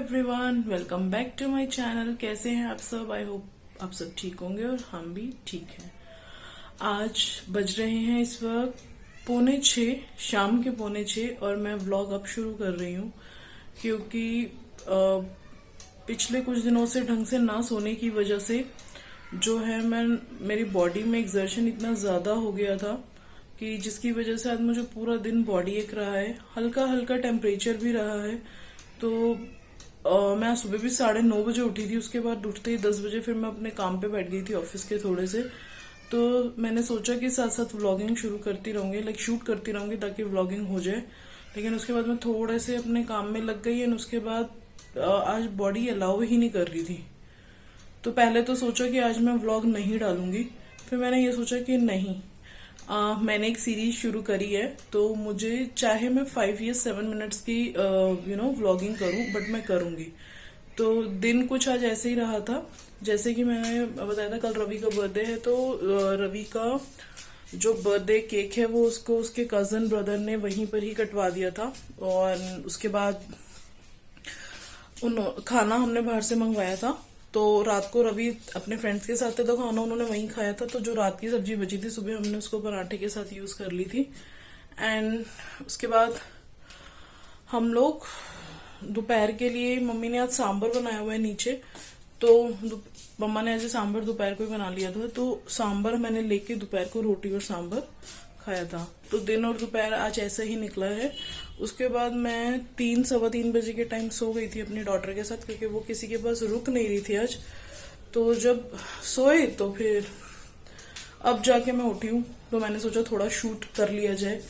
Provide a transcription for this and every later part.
Everyone, welcome back to my channel. कैसे हैं आप सब? आई होप आप सब ठीक होंगे और हम भी ठीक हैं। आज बज रहे हैं इस वक्त 5:45, शाम के 5:45 और मैं व्लॉग अब शुरू कर रही हूँ क्योंकि पिछले कुछ दिनों से ढंग से ना सोने की वजह से जो है मेरी बॉडी में एक्सर्शन इतना ज्यादा हो गया था कि जिसकी वजह से आज मुझे पूरा दिन बॉडी एक रहा है, हल्का हल्का टेम्परेचर भी रहा है। तो मैं सुबह भी 9:30 बजे उठी थी। उसके बाद उठते ही 10 बजे फिर मैं अपने काम पे बैठ गई थी ऑफिस के थोड़े से। तो मैंने सोचा कि साथ साथ व्लॉगिंग शुरू करती रहूंगी, शूट करती रहूंगी ताकि व्लॉगिंग हो जाए। लेकिन उसके बाद मैं थोड़े से अपने काम में लग गई एंड उसके बाद आज बॉडी अलाउ ही नहीं कर रही थी। तो पहले तो सोचा कि आज मैं व्लॉग नहीं डालूंगी, फिर मैंने ये सोचा कि नहीं, मैंने एक सीरीज शुरू करी है तो मुझे चाहे मैं 5 या 7 मिनट्स की व्लॉगिंग करूं, बट मैं करूंगी। तो दिन कुछ आज ऐसे ही रहा था। जैसे कि मैंने बताया था कल रवि का बर्थडे है, तो रवि का जो बर्थडे केक है वो उसको उसके कजन ब्रदर ने वहीं पर ही कटवा दिया था। और उसके बाद खाना हमने बाहर से मंगवाया था। तो रात को रवि अपने फ्रेंड्स के साथ था तो खाना उन्होंने वहीं खाया था। तो जो रात की सब्जी बची थी सुबह हमने उसको पराठे के साथ यूज कर ली थी। एंड उसके बाद हम लोग दोपहर के लिए, मम्मी ने आज सांबर बनाया हुआ है नीचे, तो मम्मा ने आज सांबर दोपहर को ही बना लिया था। तो सांबर मैंने लेके दोपहर को रोटी और सांबर खाया था। तो दिन और दोपहर आज ऐसा ही निकला है। उसके बाद मैं 3-3:15 बजे के टाइम सो गई थी अपनी डॉटर के साथ क्योंकि वो किसी के पास रुक नहीं रही थी आज। तो जब सोए तो फिर अब जाके मैं उठी हूँ, तो मैंने सोचा थोड़ा शूट कर लिया जाए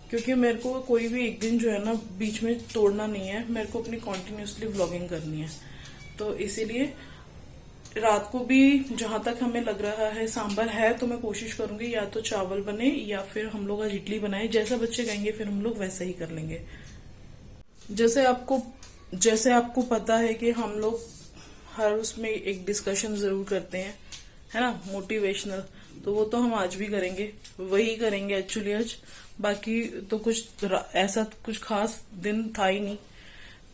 क्योंकि मेरे को कोई भी एक दिन जो है ना बीच में तोड़ना नहीं है, मेरे को अपनी कॉन्टिन्यूसली व्लॉगिंग करनी है। तो इसीलिए रात को भी जहां तक हमें लग रहा है सांबर है तो मैं कोशिश करूंगी या तो चावल बने या फिर हम लोग आज इडली बनाए। जैसा बच्चे कहेंगे फिर हम लोग वैसा ही कर लेंगे। जैसे आपको पता है कि हम लोग हर उसमें एक डिस्कशन जरूर करते हैं, है ना, मोटिवेशनल। तो वो तो हम आज भी करेंगे, वही करेंगे एक्चुअली आज। बाकी तो कुछ ऐसा कुछ खास दिन था ही नहीं।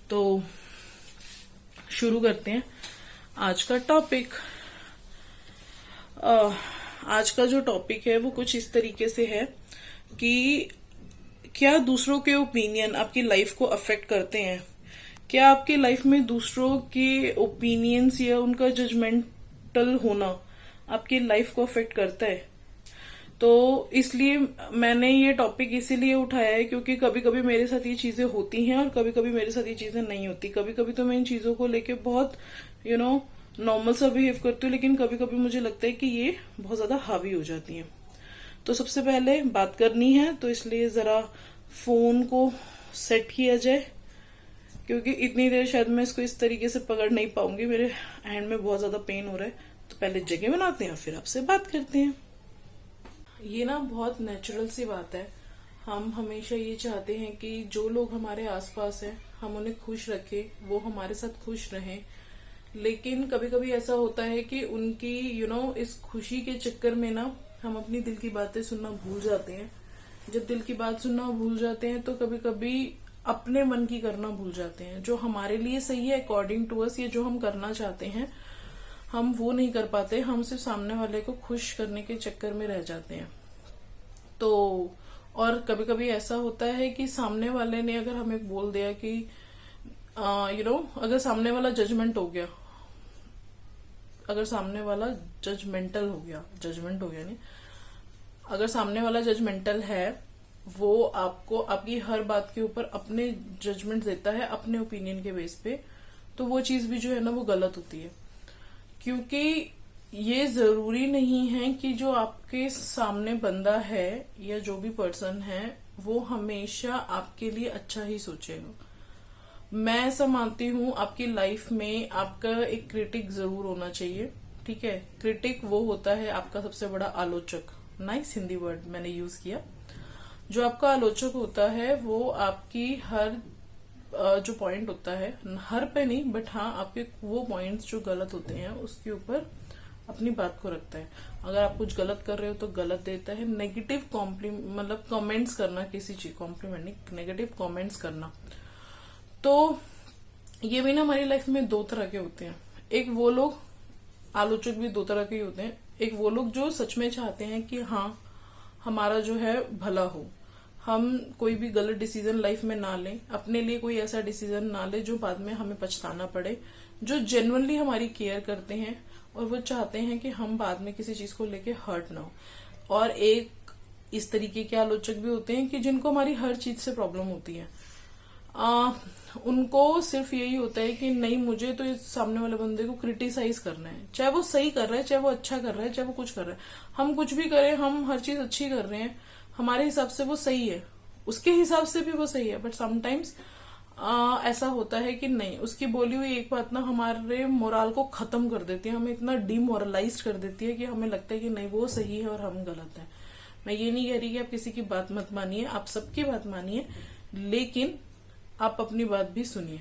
तो शुरू करते हैं आज का टॉपिक। आज का जो टॉपिक है वो कुछ इस तरीके से है कि क्या दूसरों के ओपिनियन आपकी लाइफ को अफेक्ट करते हैं? क्या आपकी लाइफ में दूसरों के ओपिनियंस या उनका जजमेंटल होना आपकी लाइफ को अफेक्ट करता है? तो इसलिए मैंने ये टॉपिक इसीलिए उठाया है क्योंकि कभी कभी मेरे साथ ये चीजें होती हैं और कभी कभी मेरे साथ ये चीजें नहीं होती। कभी कभी तो मैं इन चीजों को लेके बहुत नॉर्मल सा बिहेव करती हूँ, लेकिन कभी कभी मुझे लगता है कि ये बहुत ज्यादा हावी हो जाती है। तो सबसे पहले बात करनी है, तो इसलिए जरा फोन को सेट किया जाए क्योंकि इतनी देर शायद मैं इसको इस तरीके से पकड़ नहीं पाऊंगी, मेरे हैंड में बहुत ज्यादा पेन हो रहा है। तो पहले जगह बनाते हैं फिर आपसे बात करते हैं। ये ना बहुत नेचुरल सी बात है। हम हमेशा ये चाहते हैं कि जो लोग हमारे आसपास हैं हम उन्हें खुश रखें, वो हमारे साथ खुश रहें। लेकिन कभी कभी ऐसा होता है कि उनकी इस खुशी के चक्कर में ना हम अपनी दिल की बातें सुनना भूल जाते हैं। जब दिल की बात सुनना भूल जाते हैं तो कभी कभी अपने मन की करना भूल जाते हैं। जो हमारे लिए सही है अकॉर्डिंग टू अस, ये जो हम करना चाहते हैं हम वो नहीं कर पाते। हम सिर्फ सामने वाले को खुश करने के चक्कर में रह जाते हैं। तो और कभी कभी ऐसा होता है कि सामने वाले ने अगर हमें बोल दिया कि अगर सामने वाला जजमेंट हो गया, अगर सामने वाला जजमेंटल हो गया, जजमेंट हो गया नहीं, अगर सामने वाला जजमेंटल है, वो आपको आपकी हर बात के ऊपर अपने जजमेंट देता है अपने ओपिनियन के बेस पे, तो वो चीज भी जो है ना वो गलत होती है। क्योंकि ये जरूरी नहीं है कि जो आपके सामने बंदा है या जो भी पर्सन है वो हमेशा आपके लिए अच्छा ही सोचेगा। मैं ऐसा मानती हूँ आपकी लाइफ में आपका एक क्रिटिक जरूर होना चाहिए, ठीक है। क्रिटिक वो होता है आपका सबसे बड़ा आलोचक। नाइस हिंदी वर्ड मैंने यूज किया। जो आपका आलोचक होता है वो आपकी हर जो पॉइंट होता है, हर पे नहीं बट हाँ आपके वो पॉइंट्स जो गलत होते हैं उसके ऊपर अपनी बात को रखता है। अगर आप कुछ गलत कर रहे हो तो गलत देता है। नेगेटिव मतलब कमेंट्स करना, किसी चीज कॉम्प्लीमेंट नहीं, नेगेटिव कमेंट्स करना, तो ये भी ना हमारी लाइफ में दो तरह के होते हैं। एक वो लोग, आलोचक भी दो तरह के ही होते हैं। एक वो लोग जो सच में चाहते हैं कि हाँ हमारा जो है भला हो, हम कोई भी गलत डिसीजन लाइफ में ना लें, अपने लिए कोई ऐसा डिसीजन ना ले जो बाद में हमें पछताना पड़े, जो जेन्युइनली हमारी केयर करते हैं और वो चाहते हैं कि हम बाद में किसी चीज को लेके हर्ट ना हो। और एक इस तरीके के आलोचक भी होते हैं कि जिनको हमारी हर चीज से प्रॉब्लम होती है। उनको सिर्फ यही होता है कि नहीं, मुझे तो इस सामने वाले बंदे को क्रिटिसाइज करना है, चाहे वो सही कर रहा है, चाहे वो अच्छा कर रहा है, चाहे वो कुछ कर रहा है, हम कुछ भी करें, हम हर चीज अच्छी कर रहे हैं, हमारे हिसाब से वो सही है, उसके हिसाब से भी वो सही है। बट समटाइम्स ऐसा होता है कि नहीं, उसकी बोली हुई एक बात ना हमारे मोरल को खत्म कर देती है, हमें इतना डिमोरलाइज कर देती है कि हमें लगता है कि नहीं वो सही है और हम गलत है। मैं ये नहीं कह रही कि आप किसी की बात मत मानिए, आप सबकी बात मानिए, लेकिन आप अपनी बात भी सुनिए।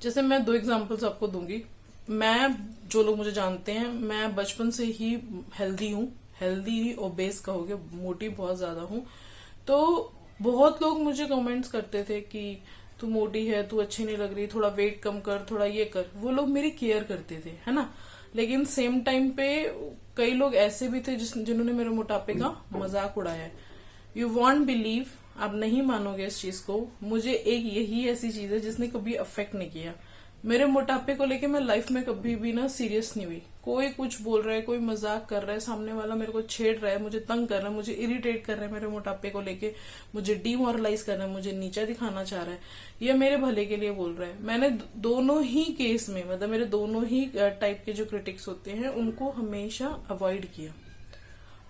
जैसे मैं दो एग्जांपल्स आपको दूंगी। मैं, जो लोग मुझे जानते हैं, मैं बचपन से ही हेल्दी हूँ, हेल्दी ओबेस कहोगे, मोटी बहुत ज्यादा हूँ। तो बहुत लोग मुझे कमेंट्स करते थे कि तू मोटी है, तू अच्छी नहीं लग रही, थोड़ा वेट कम कर, थोड़ा ये कर। वो लोग मेरी केयर करते थे, है ना। लेकिन सेम टाइम पे कई लोग ऐसे भी थे जिन्होंने मेरे मोटापे का मजाक उड़ाया है। यू वॉन्ट बिलीव, आप नहीं मानोगे इस चीज को, मुझे एक यही ऐसी चीज है जिसने कभी अफेक्ट नहीं किया। मेरे मोटापे को लेके मैं लाइफ में कभी भी ना सीरियस नहीं हुई। कोई कुछ बोल रहा है, कोई मजाक कर रहा है, सामने वाला मेरे को छेड़ रहा है, मुझे तंग कर रहा है, मुझे इरिटेट कर रहा है मेरे मोटापे को लेके, मुझे डिमोरलाइज कर रहा है, मुझे नीचा दिखाना चाह रहा है, ये मेरे भले के लिए बोल रहा है। मैंने दोनों ही केस में, मतलब मेरे दोनों ही टाइप के जो क्रिटिक्स होते हैं उनको हमेशा अवॉइड किया,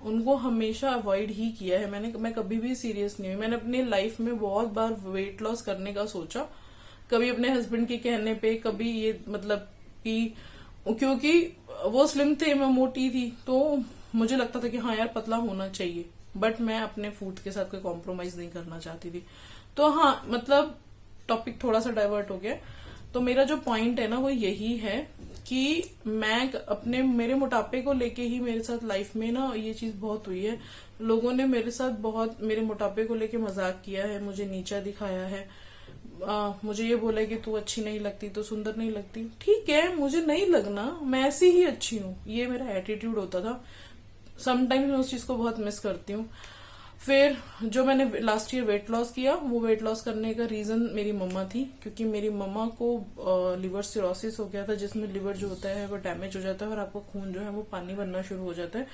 उनको हमेशा अवॉइड ही किया है मैंने। मैं कभी भी सीरियस नहीं हुई। मैंने अपनी लाइफ में बहुत बार वेट लॉस करने का सोचा, कभी अपने हस्बैंड के कहने पे, कभी ये मतलब कि क्योंकि वो स्लिम थे, मैं मोटी थी, तो मुझे लगता था कि हाँ यार पतला होना चाहिए, बट मैं अपने फूड के साथ कोई कॉम्प्रोमाइज नहीं करना चाहती थी। तो हाँ, मतलब टॉपिक थोड़ा सा डाइवर्ट हो गया। तो मेरा जो पॉइंट है ना वो यही है कि मैं अपने, मेरे मोटापे को लेके ही मेरे साथ लाइफ में ना ये चीज बहुत हुई है। लोगों ने मेरे साथ बहुत मेरे मोटापे को लेके मजाक किया है, मुझे नीचा दिखाया है, मुझे ये बोला कि तू अच्छी नहीं लगती, तो सुंदर नहीं लगती। ठीक है, मुझे नहीं लगना, मैं ऐसी ही अच्छी हूँ, ये मेरा एटीट्यूड होता था। समटाइम्स मैं उस चीज को बहुत मिस करती हूँ। फिर जो मैंने लास्ट ईयर वेट लॉस किया, वो वेट लॉस करने का रीजन मेरी मम्मा थी, क्योंकि मेरी मम्मा को लिवर सिरोसिस हो गया था, जिसमें लिवर जो होता है वो डैमेज हो जाता है और आपका खून जो है वो पानी बनना शुरू हो जाता है।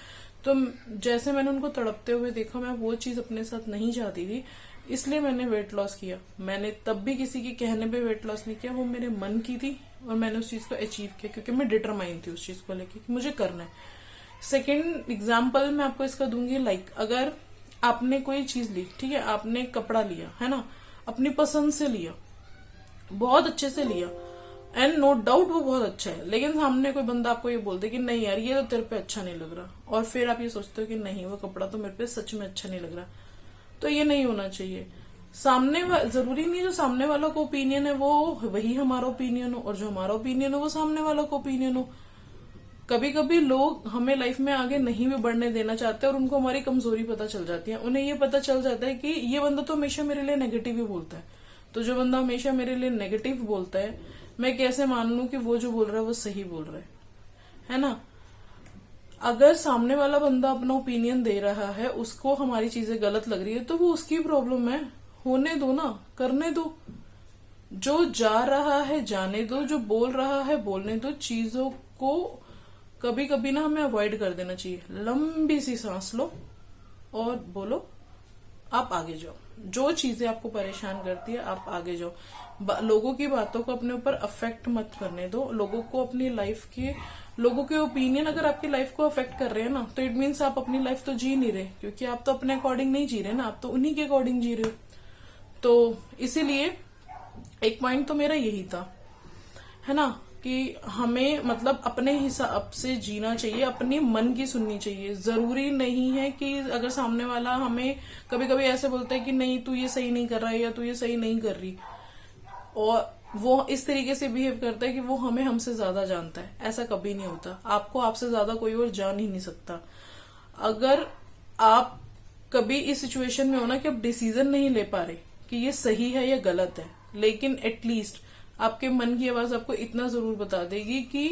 तो जैसे मैंने उनको तड़पते हुए देखा, मैं वो चीज अपने साथ नहीं चाहती थी, इसलिए मैंने वेट लॉस किया। मैंने तब भी किसी के कहने पे वेट लॉस नहीं किया, वो मेरे मन की थी और मैंने उस चीज को अचीव किया, क्योंकि मैं डिटरमाइन थी उस चीज को लेके कि मुझे करना है। सेकेंड एग्जाम्पल मैं आपको इसका दूंगी, लाइक अगर आपने कोई चीज ली, ठीक है, आपने कपड़ा लिया है ना, अपनी पसंद से लिया, बहुत अच्छे से लिया, एंड नो डाउट वो बहुत अच्छा है, लेकिन सामने कोई बंदा आपको ये बोलते कि नहीं यार ये तो तेरे पे अच्छा नहीं लग रहा, और फिर आप ये सोचते हो कि नहीं वो कपड़ा तो मेरे पे सच में अच्छा नहीं लग रहा, तो ये नहीं होना चाहिए। जरूरी नहीं जो सामने वाला को ओपिनियन है वो वही हमारा ओपिनियन हो, और जो हमारा ओपिनियन हो वो सामने वाला को ओपिनियन हो। कभी कभी लोग हमें लाइफ में आगे नहीं भी बढ़ने देना चाहते और उनको हमारी कमजोरी पता चल जाती है। उन्हें ये पता चल जाता है कि ये बंदा तो हमेशा मेरे लिए नेगेटिव ही बोलता है, तो जो बंदा हमेशा मेरे लिए नेगेटिव बोलता है, मैं कैसे मान लूं कि वो जो बोल रहा है वो सही बोल रहा है ना। अगर सामने वाला बंदा अपना ओपिनियन दे रहा है, उसको हमारी चीजें गलत लग रही है, तो वो उसकी प्रॉब्लम है, होने दो ना, करने दो। जो जा रहा है जाने दो, जो बोल रहा है बोलने दो। चीजों को कभी कभी ना हमें अवॉइड कर देना चाहिए। लंबी सी सांस लो और बोलो आप आगे जाओ। जो चीजें आपको परेशान करती है आप आगे जाओ। लोगों की बातों को अपने ऊपर अफेक्ट मत करने दो। लोगों को अपनी लाइफ के, लोगों के ओपिनियन अगर आपकी लाइफ को अफेक्ट कर रहे हैं ना, तो इट मीन्स आप अपनी लाइफ तो जी नहीं रहे, क्योंकि आप तो अपने अकॉर्डिंग नहीं जी रहे ना, आप तो उन्हीं के अकॉर्डिंग जी रहे हो। तो इसीलिए एक पॉइंट तो मेरा यही था, है ना, कि हमें मतलब अपने हिसाब से जीना चाहिए, अपनी मन की सुननी चाहिए। जरूरी नहीं है कि अगर सामने वाला हमें कभी कभी ऐसे बोलता है कि नहीं तू ये सही नहीं कर रहा है या तू ये सही नहीं कर रही, और वो इस तरीके से बिहेव करता है कि वो हमें हमसे ज्यादा जानता है। ऐसा कभी नहीं होता। आपको आपसे ज्यादा कोई और जान ही नहीं सकता। अगर आप कभी इस सिचुएशन में हो ना कि आप डिसीजन नहीं ले पा रहे कि ये सही है या गलत है, लेकिन एटलीस्ट आपके मन की आवाज आपको इतना जरूर बता देगी कि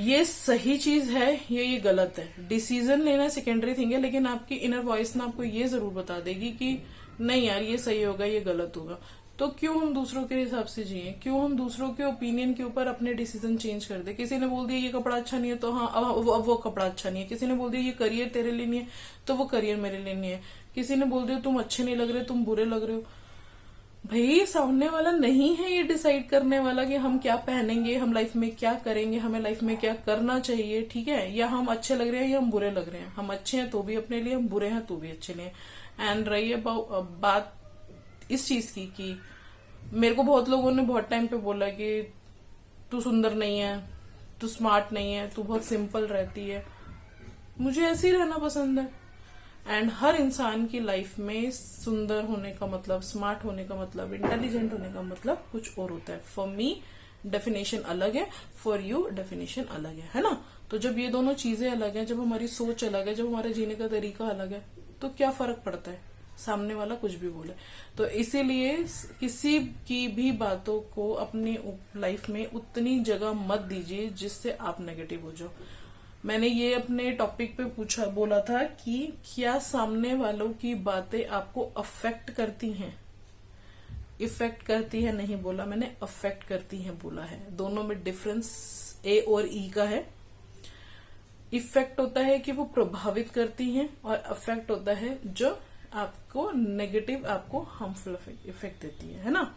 ये सही चीज है या ये गलत है। डिसीजन लेना सेकेंडरी थिंग है, लेकिन आपकी इनर वॉइस ना आपको ये जरूर बता देगी कि नहीं यार ये सही होगा, ये गलत होगा। तो क्यों हम दूसरों के हिसाब से जिए, क्यों हम दूसरों के ओपिनियन के ऊपर अपने डिसीजन चेंज कर दे। किसी ने बोल दिया ये कपड़ा अच्छा नहीं है तो हाँ अब वो कपड़ा अच्छा नहीं है। किसी ने बोल दिया ये करियर तेरे लिए नहीं है तो वो करियर मेरे लिए नहीं है। किसी ने बोल दिया तुम अच्छे नहीं लग रहे, तुम बुरे लग रहे हो। भाई सामने वाला नहीं है ये डिसाइड करने वाला कि हम क्या पहनेंगे, हम लाइफ में क्या करेंगे, हमें लाइफ में क्या करना चाहिए, ठीक है। या हम अच्छे लग रहे हैं या हम बुरे लग रहे हैं। हम अच्छे हैं तो भी अपने लिए, हम बुरे हैं तो भी अच्छे लिए। एंड रही है बात इस चीज की कि मेरे को बहुत लोगों ने बहुत टाइम पे बोला कि तू सुंदर नहीं है, तू स्मार्ट नहीं है, तू बहुत सिंपल रहती है। मुझे ऐसे ही रहना पसंद है। एंड हर इंसान की लाइफ में सुंदर होने का मतलब, स्मार्ट होने का मतलब, इंटेलिजेंट होने का मतलब कुछ और होता है। फॉर मी डेफिनेशन अलग है, फॉर यू डेफिनेशन अलग है ना। तो जब ये दोनों चीजें अलग है, जब हमारी सोच अलग है, जब हमारे जीने का तरीका अलग है, तो क्या फर्क पड़ता है सामने वाला कुछ भी बोले। तो इसीलिए किसी की भी बातों को अपनी लाइफ में उतनी जगह मत दीजिए जिससे आप नेगेटिव हो जाओ। मैंने ये अपने टॉपिक पे बोला था कि क्या सामने वालों की बातें आपको अफेक्ट करती हैं। इफेक्ट करती है नहीं बोला मैंने, अफेक्ट करती है बोला है। दोनों में डिफरेंस ए और ई का है। इफेक्ट होता है कि वो प्रभावित करती हैं, और अफेक्ट होता है जो आपको नेगेटिव, आपको हार्मफुल इफेक्ट देती है ना।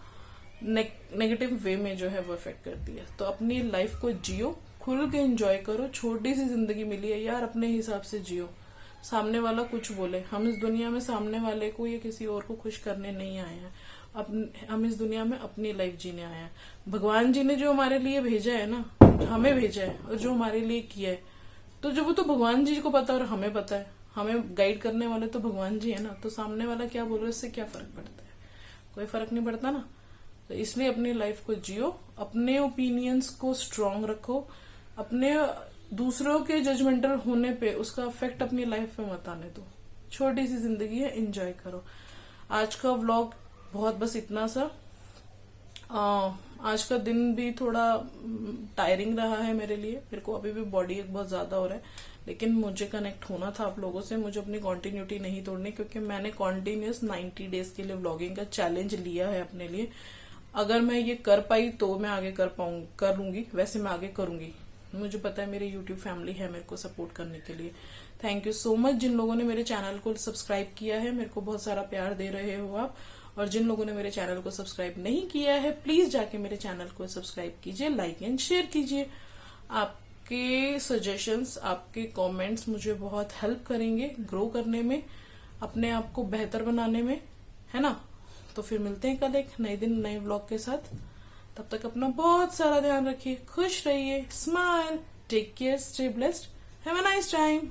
नेगेटिव वे में जो है वो इफेक्ट करती है। तो अपनी लाइफ को जियो, खुल के एंजॉय करो। छोटी सी जिंदगी मिली है यार, अपने हिसाब से जियो। सामने वाला कुछ बोले, हम इस दुनिया में सामने वाले को या किसी और को खुश करने नहीं आए हैं। हम इस दुनिया में अपनी लाइफ जीने आए हैं। भगवान जी ने जो हमारे लिए भेजा है ना, हमें भेजा है, और जो हमारे लिए किया है, तो जो वो तो भगवान जी को पता है और हमें पता है। हमें गाइड करने वाले तो भगवान जी है ना। तो सामने वाला क्या बोल रहा है, इससे क्या फर्क पड़ता है? कोई फर्क नहीं पड़ता ना। तो इसलिए अपनी लाइफ को जियो, अपने ओपिनियंस को स्ट्रांग रखो। अपने दूसरों के जजमेंटल होने पे उसका इफेक्ट अपनी लाइफ में मत आने दो। छोटी सी जिंदगी है, एंजॉय करो। आज का व्लॉग बहुत बस इतना सा। आज का दिन भी थोड़ा टायरिंग रहा है मेरे लिए। मेरे को अभी भी बॉडी एक बहुत ज्यादा हो रहा है, लेकिन मुझे कनेक्ट होना था आप लोगों से। मुझे अपनी कंटिन्यूटी नहीं तोड़नी, क्योंकि मैंने कॉन्टिन्यूस 90 डेज के लिए व्लॉगिंग का चैलेंज लिया है अपने लिए। अगर मैं ये कर पाई तो मैं आगे कर लूंगी। वैसे मैं आगे करूंगी। मुझे पता है मेरी यूट्यूब फैमिली है मेरे को सपोर्ट करने के लिए। थैंक यू सो मच जिन लोगों ने मेरे चैनल को सब्सक्राइब किया है। मेरे को बहुत सारा प्यार दे रहे हो आप। और जिन लोगों ने मेरे चैनल को सब्सक्राइब नहीं किया है, प्लीज जाके मेरे चैनल को सब्सक्राइब कीजिए, लाइक एंड शेयर कीजिए। आपके सजेशंस, आपके कमेंट्स मुझे बहुत हेल्प करेंगे ग्रो करने में, अपने आप को बेहतर बनाने में, है ना। तो फिर मिलते हैं कल एक नए दिन नए व्लॉग के साथ। तब तक अपना बहुत सारा ध्यान रखिए, खुश रहिए, smile, take care, stay blessed, have a nice time.